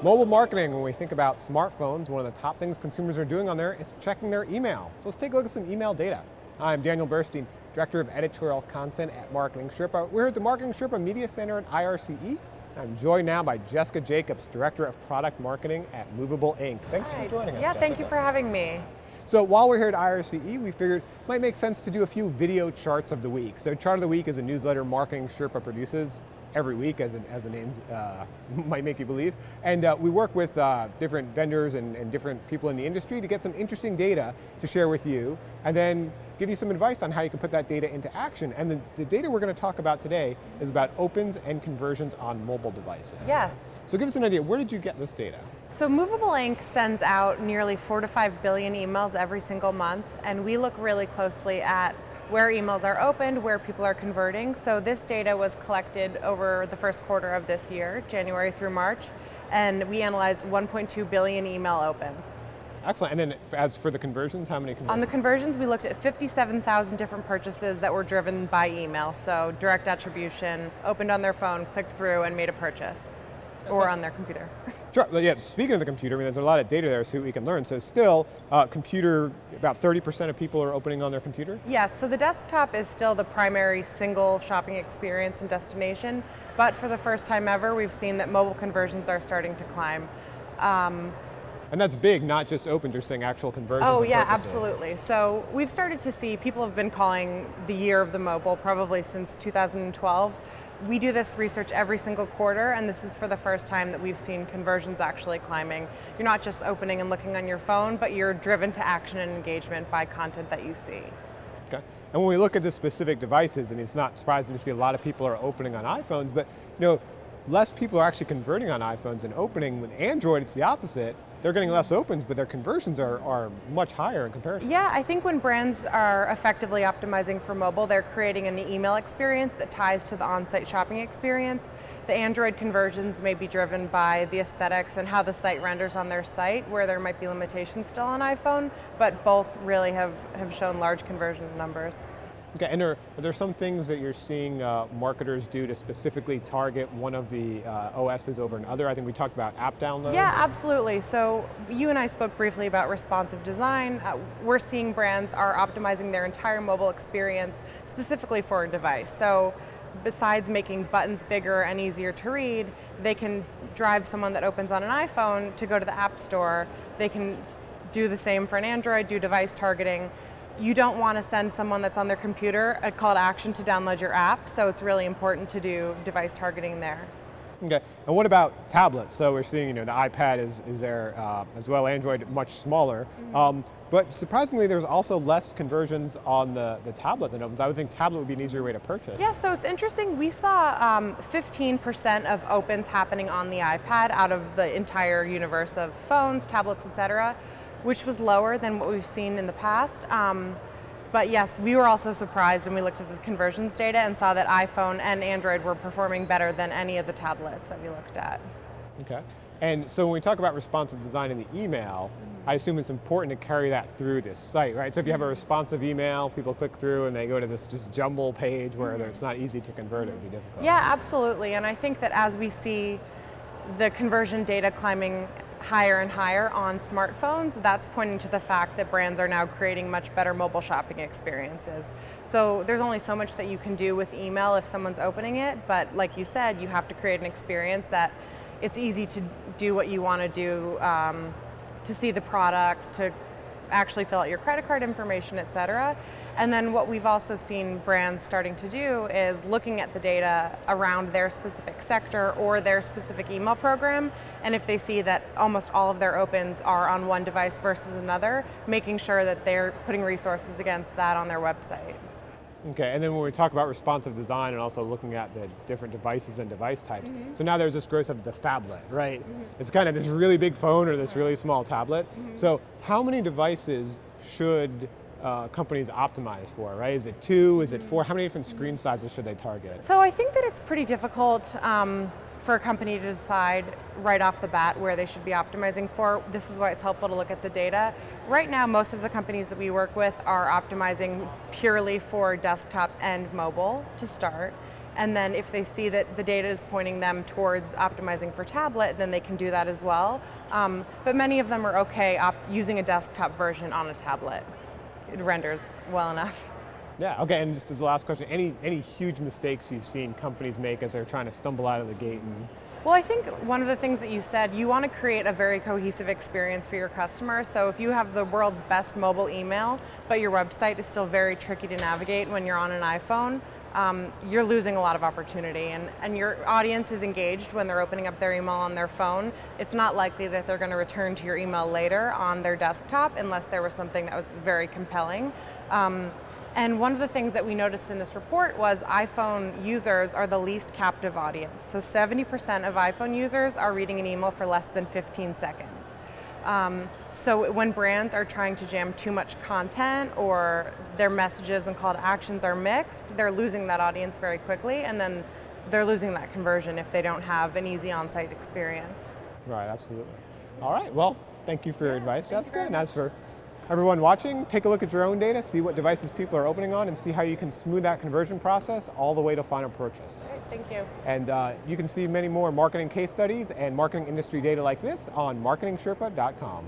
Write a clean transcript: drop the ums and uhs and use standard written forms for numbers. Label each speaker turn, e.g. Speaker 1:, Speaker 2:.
Speaker 1: Mobile marketing, when we think about smartphones, one of the top things consumers are doing on there is checking their email. So let's take a look at some email data. Hi, I'm Daniel Burstein, Director of Editorial Content at MarketingSherpa. We're at the MarketingSherpa Media Center at IRCE. I'm joined now by Jessica Jacobs, Director of Product Marketing at Movable Ink. Thanks for joining us, Jessica.
Speaker 2: Thank you for having me.
Speaker 1: So while we're here at IRCE, we figured it might make sense to do a few video charts of the week. So Chart of the Week is a newsletter MarketingSherpa produces every week, as a name might make you believe. And we work with different vendors and different people in the industry to get some interesting data to share with you, and then give you some advice on how you can put that data into action. And the data we're going to talk about today is about opens and conversions on mobile devices.
Speaker 2: Yes.
Speaker 1: So give us an idea, where did you get this data?
Speaker 2: So Movable Ink sends out nearly 4 to 5 billion emails every single month, and we look really closely at where emails are opened, where people are converting. So this data was collected over the first quarter of this year, January through March, and we analyzed 1.2 billion email opens.
Speaker 1: Excellent, and then as for the conversions, how many conversions?
Speaker 2: On the conversions, we looked at 57,000 different purchases that were driven by email, so direct attribution, opened on their phone, clicked through, and made a purchase. Or on their computer.
Speaker 1: Sure, well, yeah, speaking of the computer, I mean, there's a lot of data there, so we can learn. So still, computer, about 30% of people are opening on their computer?
Speaker 2: Yes, so the desktop is still the primary single shopping experience and destination, but for the first time ever, we've seen that mobile conversions are starting to climb.
Speaker 1: And that's big, not just opens, you're saying actual conversions.
Speaker 2: Oh
Speaker 1: and
Speaker 2: yeah,
Speaker 1: purchases.
Speaker 2: absolutely. So we've started to see, people have been calling the year of the mobile probably since 2012. We do this research every single quarter, and this is for the first time that we've seen conversions actually climbing. You're not just opening and looking on your phone, but you're driven to action and engagement by content that you see.
Speaker 1: Okay. And when we look at the specific devices, I mean, it's not surprising to see a lot of people are opening on iPhones, but less people are actually converting on iPhones and opening. With Android, it's the opposite. They're getting less opens, but their conversions are much higher in comparison.
Speaker 2: Yeah, I think when brands are effectively optimizing for mobile, they're creating an email experience that ties to the on-site shopping experience. The Android conversions may be driven by the aesthetics and how the site renders on their site, where there might be limitations still on iPhone, but both really have shown large conversion numbers.
Speaker 1: Okay, and are there some things that you're seeing marketers do to specifically target one of the OSs over another? I think we talked about app downloads.
Speaker 2: Yeah, absolutely. So you and I spoke briefly about responsive design. We're seeing brands are optimizing their entire mobile experience specifically for a device. So besides making buttons bigger and easier to read, they can drive someone that opens on an iPhone to go to the App Store. They can do the same for an Android, do device targeting. You don't want to send someone that's on their computer a call to action to download your app, so it's really important to do device targeting there.
Speaker 1: Okay, and what about tablets? So we're seeing, the iPad is there as well, Android much smaller, but surprisingly there's also less conversions on the tablet than opens. I would think tablet would be an easier way to purchase.
Speaker 2: Yeah, so it's interesting, we saw 15% of opens happening on the iPad out of the entire universe of phones, tablets, etc., which was lower than what we've seen in the past. But yes, we were also surprised when we looked at the conversions data and saw that iPhone and Android were performing better than any of the tablets that we looked at.
Speaker 1: Okay, and so when we talk about responsive design in the email, I assume it's important to carry that through this site, right? So if you have a responsive email, people click through and they go to this just jumble page where it's not easy to convert, it would be difficult.
Speaker 2: Yeah, absolutely, and I think that as we see the conversion data climbing higher and higher on smartphones, that's pointing to the fact that brands are now creating much better mobile shopping experiences. So there's only so much that you can do with email if someone's opening it, but like you said, you have to create an experience that it's easy to do what you want to do, to see the products, to actually fill out your credit card information, etc. And then what we've also seen brands starting to do is looking at the data around their specific sector or their specific email program, and if they see that almost all of their opens are on one device versus another, making sure that they're putting resources against that on their website.
Speaker 1: Okay, and then when we talk about responsive design and also looking at the different devices and device types, so now there's this growth of the phablet, right? It's kind of this really big phone or this really small tablet. So how many devices should companies optimize for, right? Is it 2, is it 4? How many different screen sizes should they target?
Speaker 2: So I think that it's pretty difficult for a company to decide right off the bat where they should be optimizing for. This is why it's helpful to look at the data. Right now, most of the companies that we work with are optimizing purely for desktop and mobile to start. And then if they see that the data is pointing them towards optimizing for tablet, then they can do that as well. But many of them are okay using a desktop version on a tablet. It renders well enough.
Speaker 1: Yeah, okay, and just as the last question, any huge mistakes you've seen companies make as they're trying to stumble out of the gate?
Speaker 2: Well, I think one of the things that you said, you want to create a very cohesive experience for your customer. So if you have the world's best mobile email, but your website is still very tricky to navigate when you're on an iPhone, you're losing a lot of opportunity. And your audience is engaged when they're opening up their email on their phone. It's not likely that they're going to return to your email later on their desktop unless there was something that was very compelling. And one of the things that we noticed in this report was iPhone users are the least captive audience. So 70% of iPhone users are reading an email for less than 15 seconds. So when brands are trying to jam too much content or their messages and call to actions are mixed, they're losing that audience very quickly, and then they're losing that conversion if they don't have an easy on-site experience.
Speaker 1: Right, absolutely. All right, well, thank you for your advice, Jessica. And as for everyone watching, take a look at your own data, see what devices people are opening on, and see how you can smooth that conversion process all the way to final purchase.
Speaker 2: Great, thank you.
Speaker 1: And you can see many more marketing case studies and marketing industry data like this on MarketingSherpa.com.